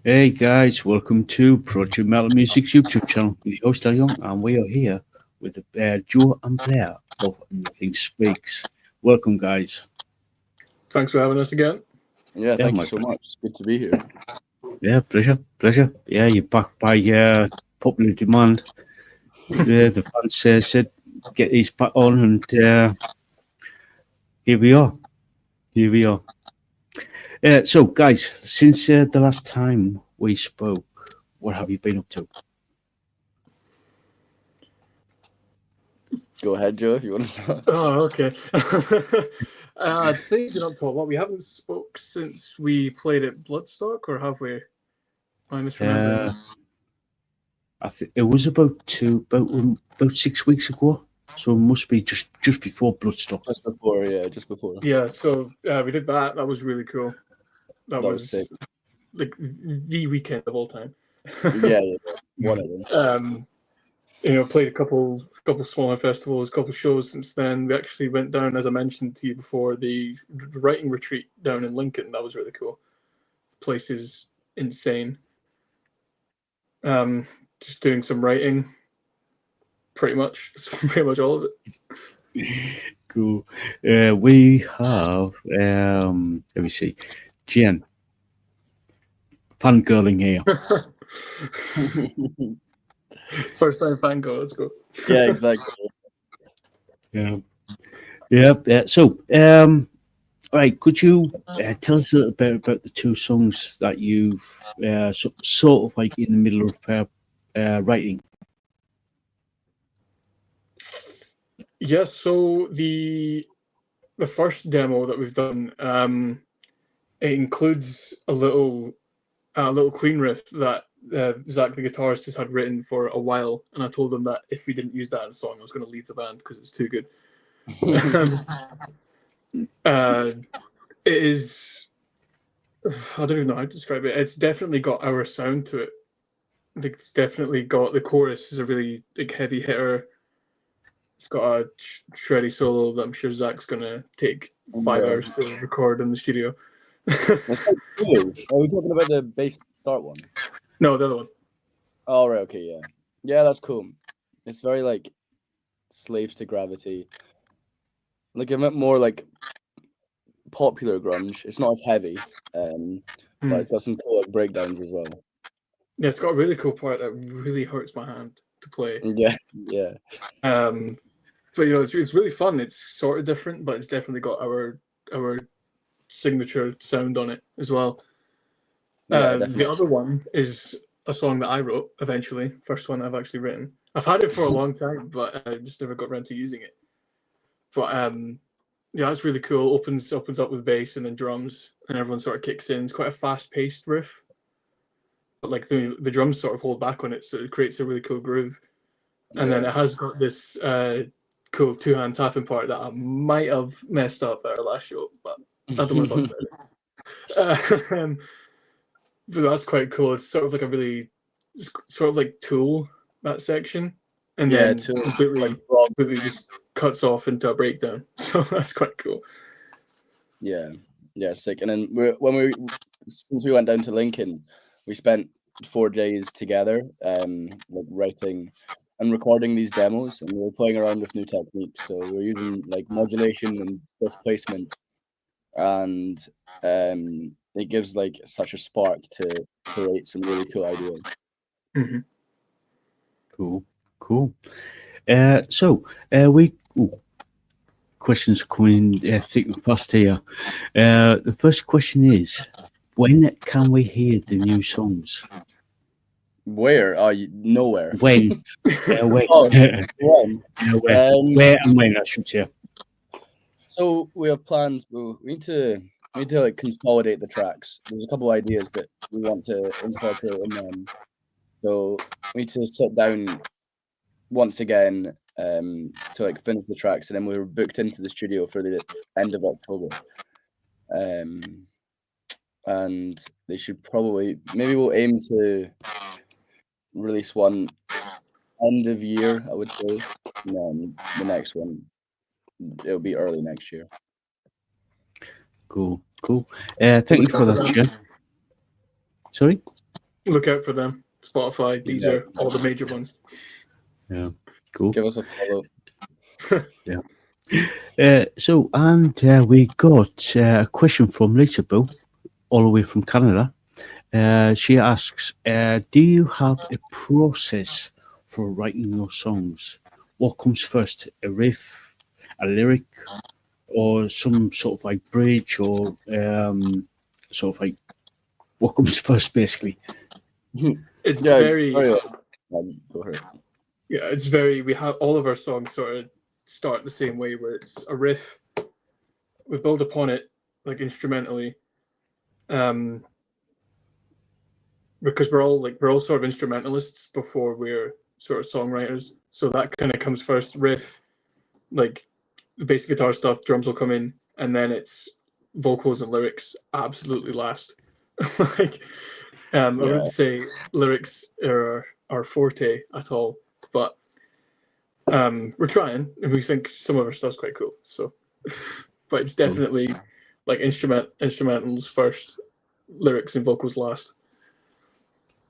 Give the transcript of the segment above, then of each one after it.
Hey guys, welcome to Project Metal Music's YouTube channel. The host are Young, and we are here with Joe and Blair of Nothing Speaks. Welcome, guys. Thanks for having us again. Yeah, Yeah, thank you my so much. It's good to be here. yeah, pleasure. Yeah, you're back by popular demand. The fans said get these back on, and here we are. Here we are. So, guys, since the last time we spoke, what have you been up to? Go ahead, Joe, if you want to start. Oh, okay. I'd say you've been up to a lot. We haven't spoke since we played at Bloodstock, or have we? I'm misremembering. I think it was about 6 weeks ago, so it must be just before Bloodstock. Just before. Yeah, so we did that. That was really cool. That was sick. like the weekend of all time. Yeah, one of them. Played a couple smaller festivals, a couple shows since then. We actually went down, as I mentioned to you before, the writing retreat down in Lincoln. That was really cool. Place is insane. Just doing some writing, pretty much. That's pretty much all of it. Cool. We have let me see, Jen, fangirling here. First time fan go. Let's go. Yeah, exactly. Yeah. So, all right, could you tell us a little bit about the two songs that you've sort of like in the middle of writing? Yes. So the first demo that we've done, it includes a little clean riff that Zach the guitarist has had written for a while, and I told him that if we didn't use that in a song, I was going to leave the band because it's too good. It is. I don't even know how to describe it. It's definitely got our sound to it. It's definitely got the chorus is a really big heavy hitter. It's got a shreddy solo that I'm sure Zach's gonna take 5 hours to record in the studio. That's quite cool. Are we talking about the bass start one? No, the other one. Oh, right, okay, yeah. Yeah, that's cool. It's very, like, Slaves to Gravity. Like, a bit more, like, popular grunge. It's not as heavy, but it's got some cool like, breakdowns as well. Yeah, it's got a really cool part that really hurts my hand to play. Yeah. But it's really fun. It's sort of different, but it's definitely got our signature sound on it as well. Yeah, the other one is a song that I wrote eventually. First one I've actually written. I've had it for a long time, but I just never got around to using it. But yeah, that's really cool. Opens up with bass and then drums, and everyone sort of kicks in. It's quite a fast-paced riff, but like the drums sort of hold back on it, so it creates a really cool groove. And then it has got this cool two-hand tapping part that I might have messed up at our last show, but I don't want to talk about it. But that's quite cool. It's sort of like a really sort of like Tool, that section, and then completely just cuts off into a breakdown. So that's quite cool. Yeah, sick. And then since we went down to Lincoln, we spent 4 days together, like writing and recording these demos, and we were playing around with new techniques. So we're using like modulation and displacement, and it gives like such a spark to create some really cool ideas. Mm-hmm. Cool. So questions coming thick and fast here. The first question is, when can we hear the new songs? Where are you? Nowhere. When? When? When? Where and when, I should say. So we have plans. We need to like consolidate the tracks. There's a couple ideas that we want to incorporate in them. So we need to sit down once again to like finish the tracks, and then we were booked into the studio for the end of October. And they should maybe we'll aim to release one end of year, I would say, and then the next one it'll be early next year. Cool. Thank you for that, Jen. Sorry? Look out for them. Spotify, Deezer, Exactly. all the major ones. Yeah, cool. Give us a follow. So, and we got a question from Lisaboo, all the way from Canada. She asks, do you have a process for writing your songs? What comes first, a riff, a lyric, or some sort of like bridge, or sort of like what comes first, basically? It's Yeah, very go ahead. yeah, it's very. We have all of our songs sort of start the same way, where it's a riff. We build upon it like instrumentally, because we're all sort of instrumentalists before we're sort of songwriters. So that kind of comes first, riff, like the basic guitar stuff, drums will come in, and then it's vocals and lyrics absolutely last. Like, I wouldn't say lyrics are our forte at all, but we're trying, and we think some of our stuff's quite cool. So, but it's definitely like instrumentals first, lyrics and vocals last.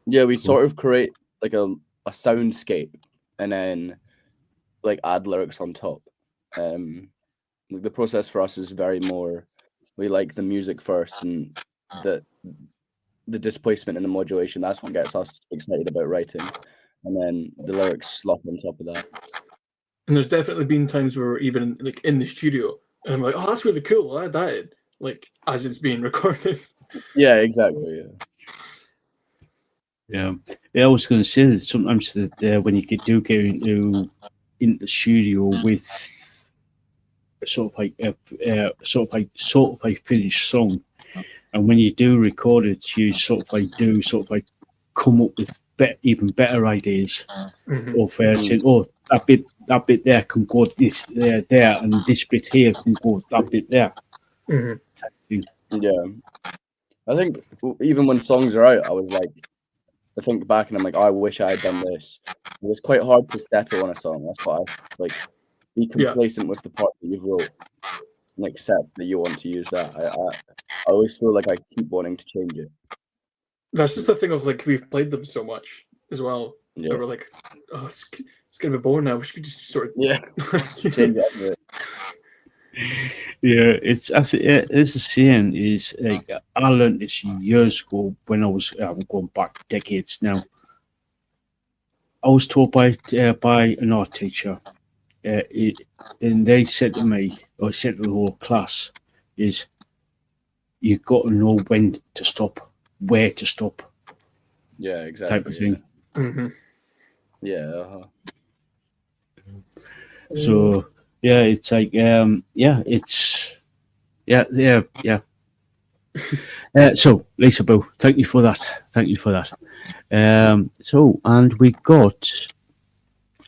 Yeah, we sort of create like a soundscape and then like add lyrics on top. Like the process for us is very more, we like the music first, and the displacement and the modulation, that's what gets us excited about writing, and then the lyrics slot on top of that. And there's definitely been times where we're even like in the studio, and I'm like, "Oh, that's really cool. I add that in," like as it's being recorded. Yeah, exactly. Yeah, I was going to say that sometimes that when you get into the studio with sort of like a finished song, and when you do record it, you sort of like come up with even better ideas of saying, oh, that bit there can go this there, and this bit here can go that bit there. Type thing. Yeah, I think even when songs are out, I think back and I'm like, oh, I wish I had done this. It was quite hard to settle on a song. That's why I like be complacent with the part that you've wrote and accept that you want to use that. I always feel like I keep wanting to change it. That's just the thing of like we've played them so much as well. Yeah. That we're like, oh, it's gonna be boring now. We should just sort of change it up a bit. Yeah, it's a saying is like I learned this years ago when I was going back decades now. I was taught by an art teacher, and they said to me, or said to the whole class, is you got to know when to stop, where to stop. Yeah, exactly. Type of thing. Yeah. So yeah, it's like so Lisaboo, thank you for that. So, and we got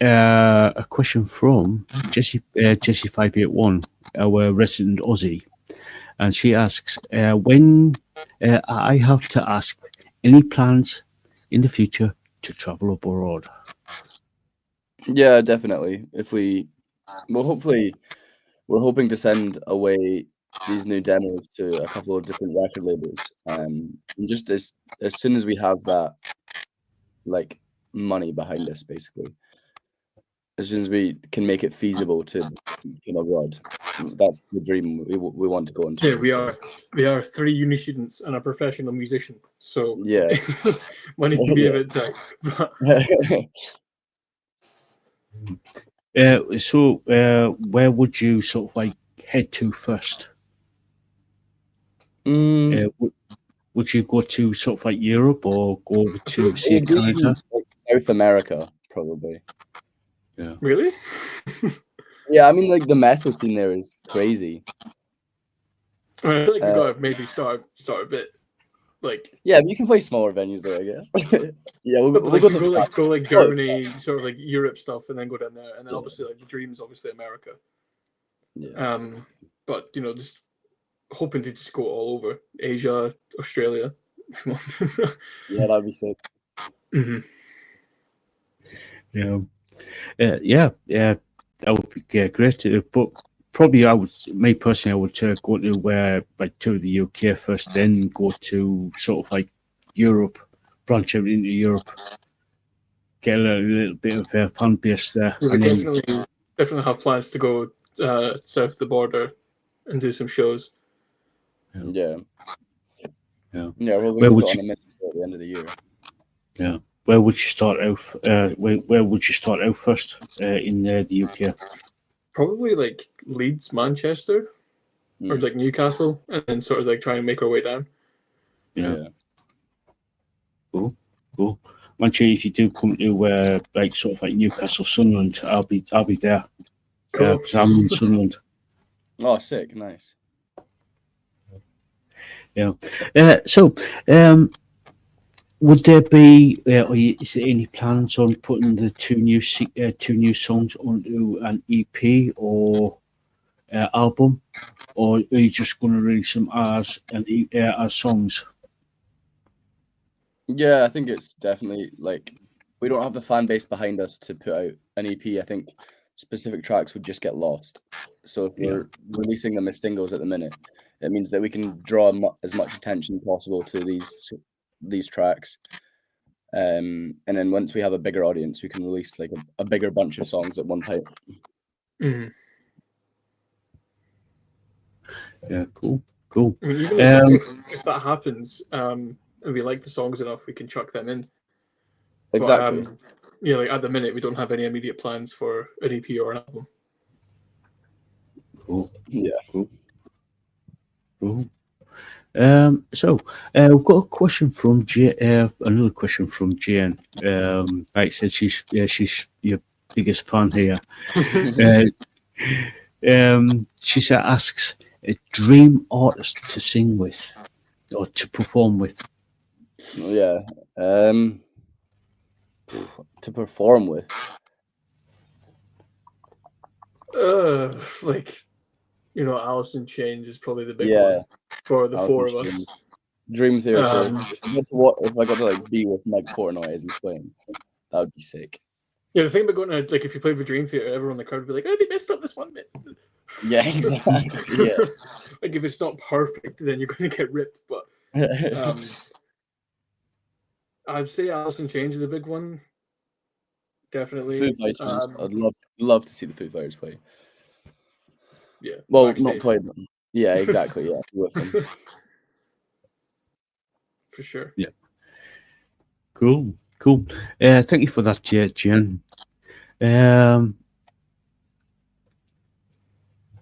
a question from Jessie 581, our resident Aussie, and she asks, when I have to ask, any plans in the future to travel abroad? Yeah, definitely. Hopefully, we're hoping to send away these new demos to a couple of different record labels, and just as soon as we have that, like, money behind us, basically, as soon as we can make it feasible to come abroad, that's the dream we want to go into. Yeah, we are 3 uni students and a professional musician, so yeah, money can be a bit tight. But... So, where would you sort of like head to first? Would you go to sort of like Europe or go over to say Canada? Like South America, probably. Yeah. Really? Yeah, I mean, like the metal scene there is crazy. I feel like we gotta maybe start a bit. Like, yeah, but you can play smaller venues there, I guess. Yeah, we'll go like Germany, sort of like Europe stuff, and then go down there, and then obviously like the dream is obviously America. Yeah. But just hoping to just go all over Asia, Australia. Yeah, that'd be sick. Yeah, that would be great. But probably, I would go to like to the UK first, then go to sort of like Europe branch out into Europe, get a little bit of a fan base there, We and then definitely have plans to go south of the border and do some shows. Yeah. Yeah. Yeah, well, Where we'll would put on you- a mini at the end of the year. yeah. Where would you start out? Where would you start out first in the UK? Probably like Leeds, Manchester, or like Newcastle, and then sort of like try and make our way down. Yeah. Cool. Manchester, if you do come to like sort of like Newcastle, Sunderland, I'll be there. Cool. 'Cause I'm in Sunderland. Oh, sick. Nice. Yeah. So, would there be? Or is there any plans on putting the two new songs onto an EP or album, or are you just going to release them as as songs? Yeah, I think it's definitely like we don't have the fan base behind us to put out an EP. I think specific tracks would just get lost. So if we're releasing them as singles at the minute, it means that we can draw as much attention possible to these tracks. And then once we have a bigger audience, we can release like a bigger bunch of songs at one time. Mhm. Yeah, cool. I mean, even if that happens, and we like the songs enough, we can chuck them in. Exactly. But, yeah, like at the minute, we don't have any immediate plans for an EP or an album. Cool. Yeah. Cool. So we've got a question from another question from Jane. Like I said, she's your biggest fan here. She asks a dream artist to sing with or to perform with. Yeah. To perform with. Like, Alice in Chains is probably the big Yeah. one for the Alice four in of us. Chains. Dream Theater. Um, That's what if I got to like be with Mike Portnoy as he's playing. That would be sick. Yeah, the thing about going to, like, if you played with Dream Theater, everyone in the crowd would be like, "Oh, they messed up this one bit." Yeah, exactly. Yeah. Like, if it's not perfect, then you're going to get ripped. But I'd say Alice in Chains is the big one. Definitely. Foo Fighters. I'd love to see the Foo Fighters play. Yeah. Well, backstage. not play them. Yeah, exactly. Yeah, with them. For sure. Yeah. Cool. Thank you for that, Jen.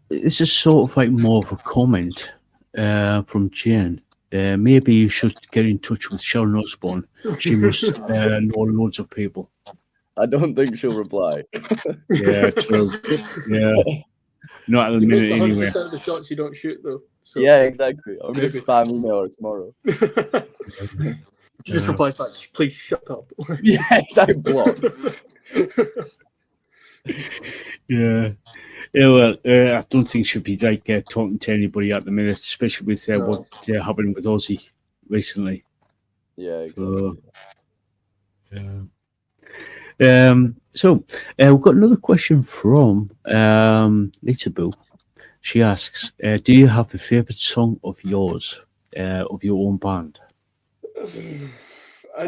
This is sort of like more of a comment from Jen. Maybe you should get in touch with Sharon Osbourne. She must know loads of people. I don't think she'll reply. Yeah, true. Yeah. Not at the You minute, miss 100% anyway. of the shots you don't shoot, though. So Yeah, exactly. I'm maybe. gonna spam email her tomorrow. She just replies back, "Please shut up." Yeah, exactly. Blocked. Yeah. Yeah, well, I don't think she'll be like talking to anybody at the minute, especially with what happened with Ozzy recently. Yeah, exactly. So we've got another question from Lisaboo. She asks, "Do you have a favorite song of yours, of your own band?" I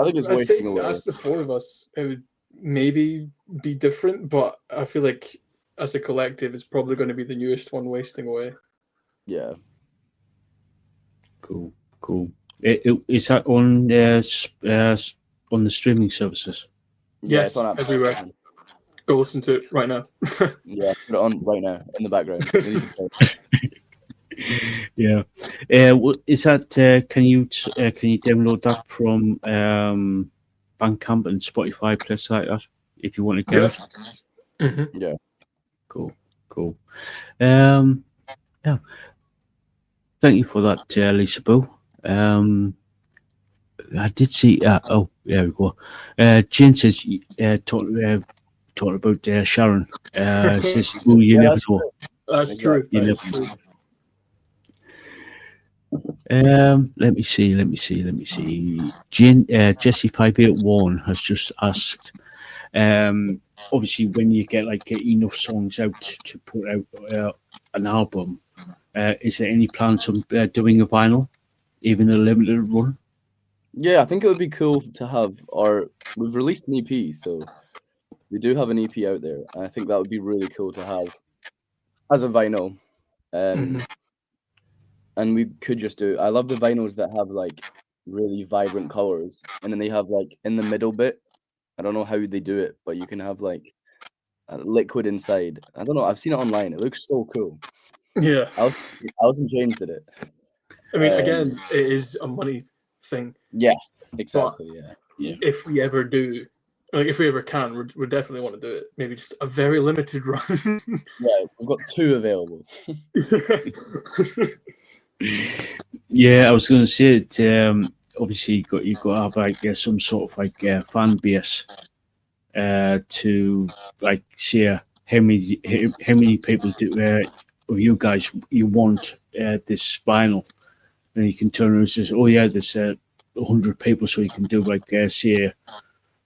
think it's Wasting Away. As the four of us, it would maybe be different, but I feel like as a collective, it's probably going to be the newest one, Wasting Away. Yeah. Cool. Is that on the streaming services? Yeah, Yes, it's on everywhere. Go listen to it right now. Yeah, put it on right now in the background. Yeah. Is that can you download that from Bandcamp and Spotify, places like that, if you want to get it? Mm-hmm. Yeah. Cool. Yeah. Thank you for that, Lisaboo. I did see. Oh, there we go. Jane says, talking about Sharon. Says, "Oh, you never know." That's true. You That is never true. Let me see. Jesse 581 has just asked. Obviously, when you get enough songs out to put out an album, is there any plans on doing a vinyl, even a limited run? Yeah, I think it would be cool to have we've released an EP, so we do have an EP out there, and I think that would be really cool to have as a vinyl. And we could just do. I love the vinyls that have like really vibrant colors, and then they have like in the middle bit. I don't know how they do it, but you can have like a liquid inside. I don't know. I've seen it online. It looks so cool. Yeah. Alison James did it. I mean, again, it is a money thing. Yeah, exactly. Yeah. If we ever do, like, if we ever can, we definitely want to do it. Maybe just a very limited run. Yeah, we've got 2 available. Yeah, I was going to say it. Obviously, you've got to have like some sort of like fan base to like say how many people of you guys you want this vinyl, and you can turn around and say, oh yeah, there's 100 people, so you can do like say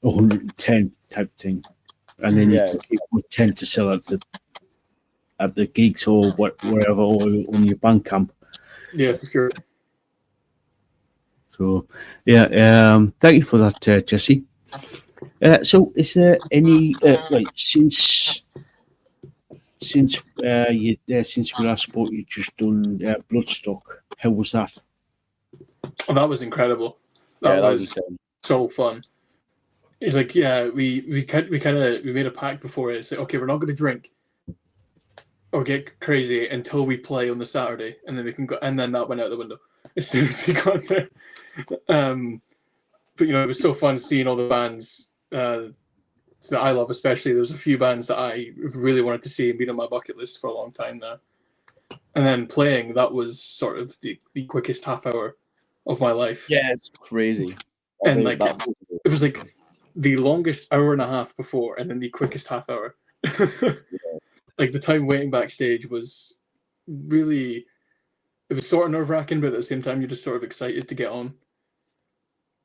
110 type thing, and then you can keep 10 to sell at the gigs or wherever, or on your Bandcamp. Yeah, for sure. So, yeah, thank you for that, Jesse. So, is there any like since we last spoke, you just done Bloodstock? How was that? Oh, that was incredible. That was insane. So fun. It's like, yeah, we made a pact before it. It's like, okay, we're not going to drink or get crazy until we play on the Saturday, and then we can go. And then that went out the window as soon as we got there. But it was still fun seeing all the bands that I love. Especially, there's a few bands that I really wanted to see and been on my bucket list for a long time now. And then playing, that was sort of the quickest half hour of my life. Yeah, it's crazy. And like it was like the longest hour and a half before, and then the quickest half hour. Like the time waiting backstage was really, it was sort of nerve-wracking, but at the same time you're just sort of excited to get on.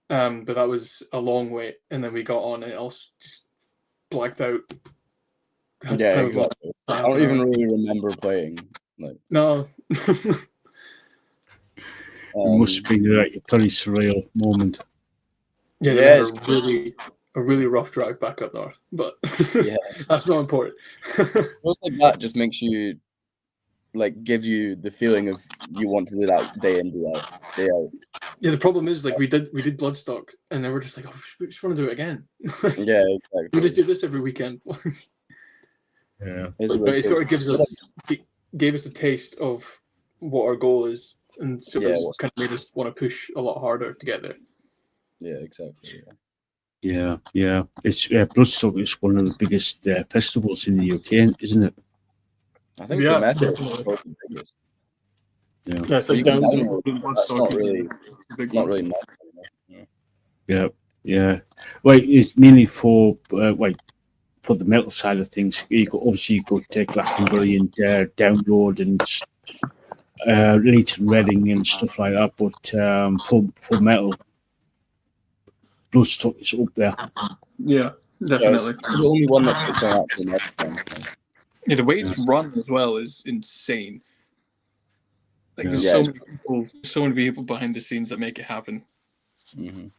But that was a long wait, and then we got on and it all just blacked out. Yeah, exactly. I don't even really remember playing. Like, no. It must be like a pretty surreal moment. Yeah, it's a really rough drive back up north, but that's not important. Just like that just makes you, like, gives you the feeling of you want to do that day in, day out. Yeah, the problem is, like, we did Bloodstock, and then we're just like, oh, we just want to do it again. Yeah, exactly. We just do this every weekend. Yeah, but it sort of gave us a taste of what our goal is, and so it's kind of made us want to push a lot harder to get there. Yeah, exactly. Yeah. It's Bloodstock is one of the biggest festivals in the UK, isn't it? I think for metal, it's the biggest. Yeah, it's like that's not really metal. Yeah. Well, it's mainly for for the metal side of things. You got Glastonbury and Download and Leighton Reading and stuff like that. But for metal, Bloodstock is up there. Yeah, definitely. It's the only one that puts on actually metal. Yeah, the way it's run as well is insane. Like there's so many people behind the scenes that make it happen. Speaking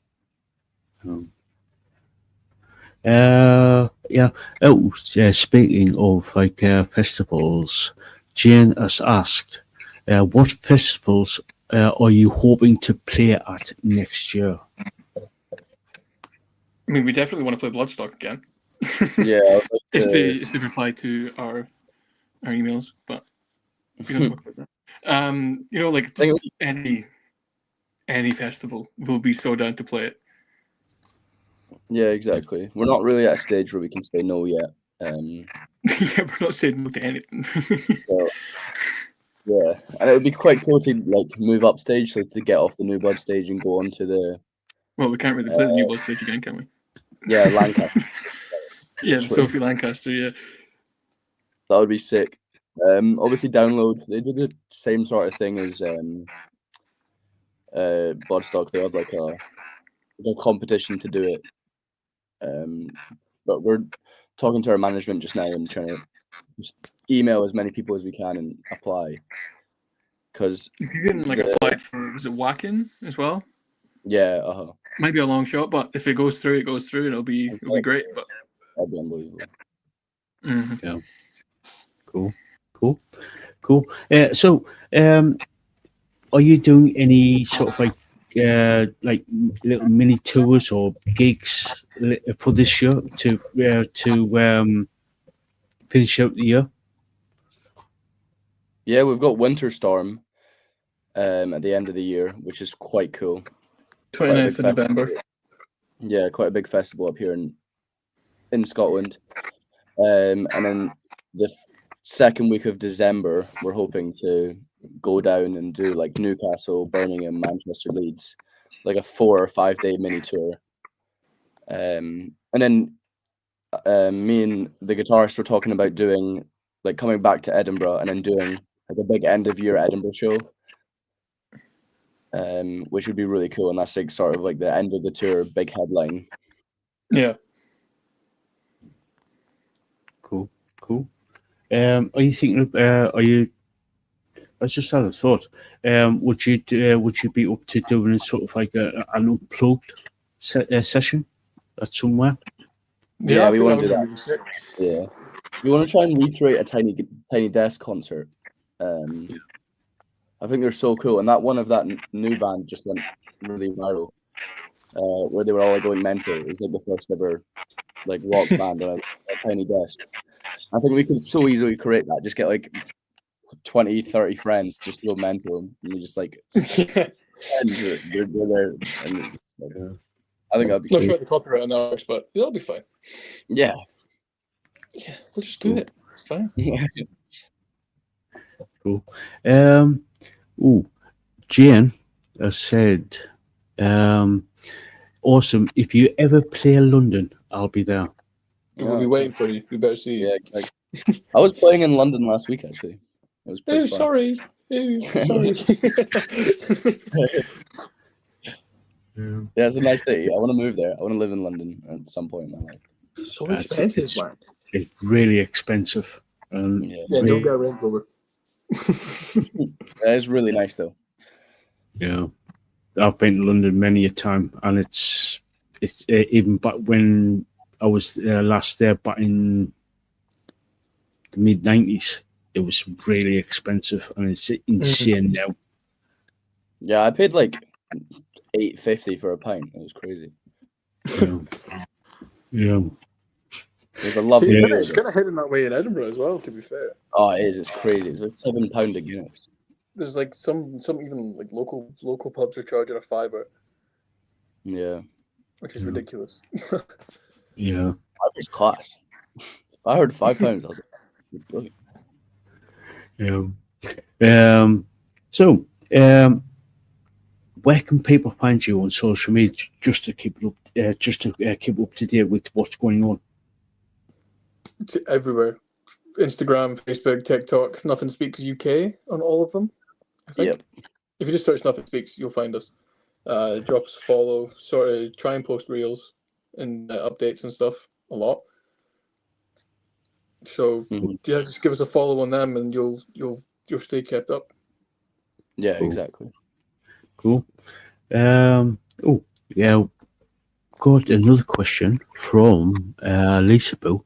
of like festivals, Jane has asked, what festivals are you hoping to play at next year? I mean, we definitely want to play Bloodstock again. Yeah, if they reply to our emails, but we don't talk about that. Like any festival will be so down to play it. Yeah, exactly. We're not really at a stage where we can say no yet. Yeah, we're not saying no to anything. So, yeah, and it would be quite cool to like move up stage, so to get off the New Blood stage and go on to the. Well, we can't really play the New Blood stage again, can we? Yeah, Lancaster. Yeah, Sophie Lancaster. Yeah, that would be sick. Obviously, Download. They did the same sort of thing as Bloodstock. They had like a competition to do it. But we're talking to our management just now and trying to just email as many people as we can and apply. Because you didn't apply for, was it Wacken as well? Yeah, Might be a long shot, but if it goes through, it goes through, and it'll be great. But that'd be unbelievable. mhm. Cool. So, are you doing any sort of like little mini tours or gigs for this year to finish out the year? Yeah, we've got Winter Storm at the end of the year, which is quite cool. 29th of November. Yeah, quite a big festival up here in Scotland. And then the second week of December, we're hoping to go down and do like Newcastle, Birmingham, Manchester, Leeds, like a 4 or 5 day mini tour. And then me and the guitarist were talking about doing like coming back to Edinburgh and then doing like a big end of year Edinburgh show, which would be really cool. And that's like sort of like the end of the tour, big headline. Yeah. Cool. Are you thinking of? Are you? I just had a thought. Would you be up to doing sort of like an unplugged session at somewhere? Yeah, we want to do that. Really sick. Yeah, we want to try and recreate a tiny desk concert. I think they're so cool, and that one of that new band just went really viral, where they were all like going mental. It was like the first ever like rock band on a tiny desk. I think we could so easily create that. Just get like 20, 30 friends just to go mental, and you just like Yeah. and they're there, and it's just, like, I think that'd be Not so. sure what the copyright on that works, but it'll be fine. Yeah. Yeah, we'll just do it. It's fine. Cool. Jane has said, awesome. If you ever play London, I'll be there. We'll be waiting for you. We better see you. Yeah, I was playing in London last week actually. It was pretty fun. Sorry. Sorry. Yeah, it's a nice city. I want to move there. I want to live in London at some point in my life. It's so expensive, man. It's really expensive. Yeah, don't get a Range Rover. It's really nice though. Yeah, I've been to London many a time, and it's even back when I was last there, back in the mid-90s, it was really expensive, and it's insane now. Yeah, I paid like $8.50 for a pint. It was crazy. Yeah. It was a lovely. It's kind of heading that way in Edinburgh as well. To be fair. Oh, it is. It's crazy. It's about £7 a Guinness. There's like some even like local pubs are charging $5. Yeah. Which is ridiculous. Yeah. That was class. I heard £5. I was like, brilliant. Yeah. So, where can people find you on social media just to keep up to date with what's going on? Everywhere. Instagram, Facebook, TikTok, Nothing Speaks UK on all of them. I think. Yep. If you just search Nothing Speaks, you'll find us. Drop us a follow. Try and post reels and updates and stuff a lot. So yeah, just give us a follow on them, and you'll stay kept up. Yeah, Cool. exactly. Cool. Got another question from Lisaboo.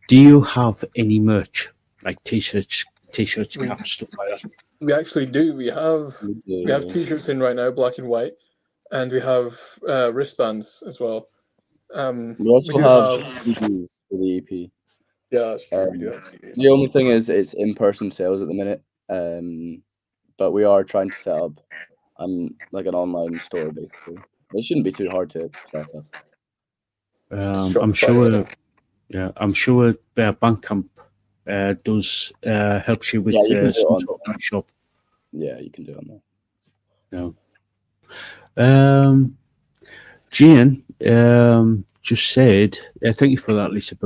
Do you have any merch, like t-shirts, caps, stuff like that? We actually do. We have t-shirts in right now, black and white, and we have wristbands as well. We also have CDs for the EP. Yeah, that's true. We do have CDs. The only thing is it's in-person sales at the minute, but we are trying to set up like an online store basically. It shouldn't be too hard to set up. I'm sure. Yeah, I'm sure Bandcamp does helps you with some sort of shop. Yeah, you can do it on that. Yeah. Jane just said, thank you for that, Lisa.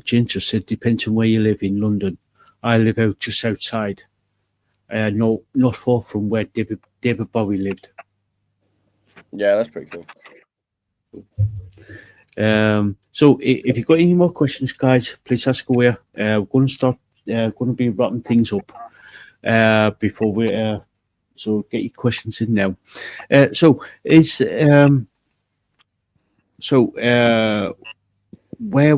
Jane just said, depends on where you live in London. I live out just outside, not far from where David Bowie lived. Yeah, that's pretty cool. So if you've got any more questions, guys, please ask away. We're going to be wrapping things up before we So get your questions in now. So where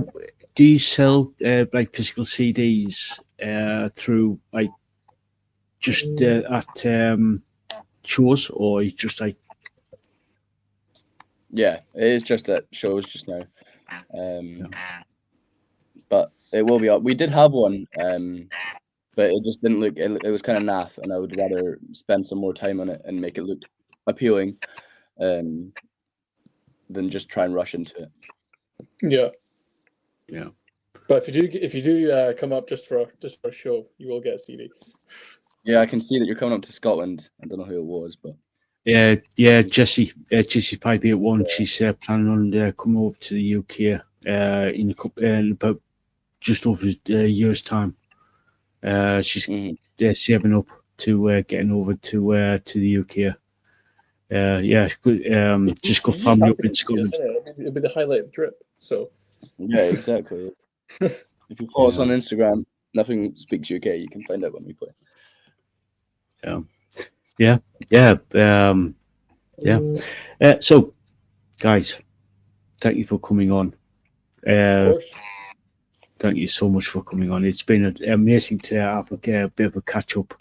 do you sell like physical CDs through like just at shows, or you just like? Yeah, it is just at shows just now. But it will be up. We did have one, but it just didn't look. It was kind of naff, and I would rather spend some more time on it and make it look appealing, than just try and rush into it. Yeah. Yeah. But if you do come up just for a show, you will get a CD. Yeah, I can see that you're coming up to Scotland. I don't know who it was, but Yeah, Jessie 581. She's planning on coming over to the UK in about just over a year's time. She's saving up to getting over to the UK. Just got family up in Scotland. It'll be the highlight of the trip. So yeah, exactly. If you follow us on Instagram, Nothing Speaks UK, you can find out when we play. So, guys, thank you for coming on. of course. Thank you so much for coming on. It's been amazing to have a bit of a catch up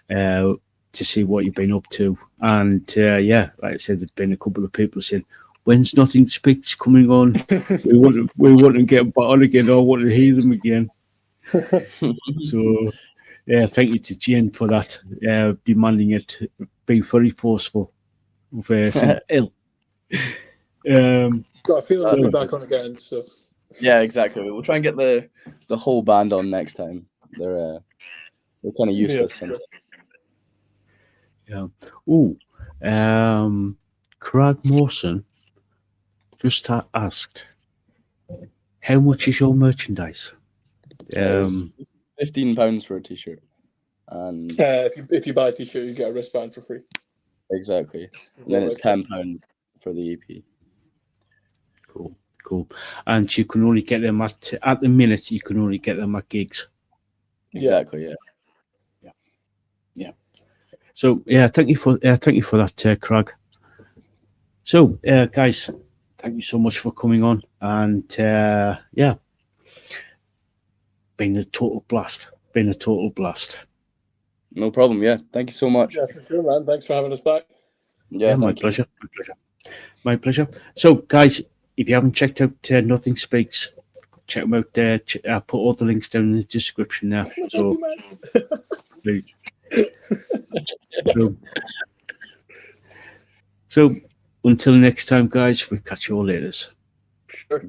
to see what you've been up to. And like I said, there's been a couple of people saying, "When's Nothing Speaks coming on? we want to get back on again. I want to hear them again." So, thank you to Jane for that, demanding it, being very forceful. Ill. Got a feeling we'll be back on again. So. Yeah, exactly. We'll try and get the whole band on next time. They're kind of useless sometimes. Yeah. Oh, Craig Mawson just asked, "How much is your merchandise?" £15 for a t-shirt, and if you buy a t-shirt, you get a wristband for free. Exactly, and then it's £10 for the EP. Cool. And you can only get them at the minute. You can only get them at gigs. Exactly. Yeah. So thank you for that, Craig. So guys, thank you so much for coming on, and been a total blast. No problem. Yeah, thank you so much. Yeah, for sure, man. Thanks for having us back. Yeah, my pleasure. So guys, if you haven't checked out Nothing Speaks, check them out there. I'll put all the links down in the description now. So until next time, guys, we'll catch you all later. Sure.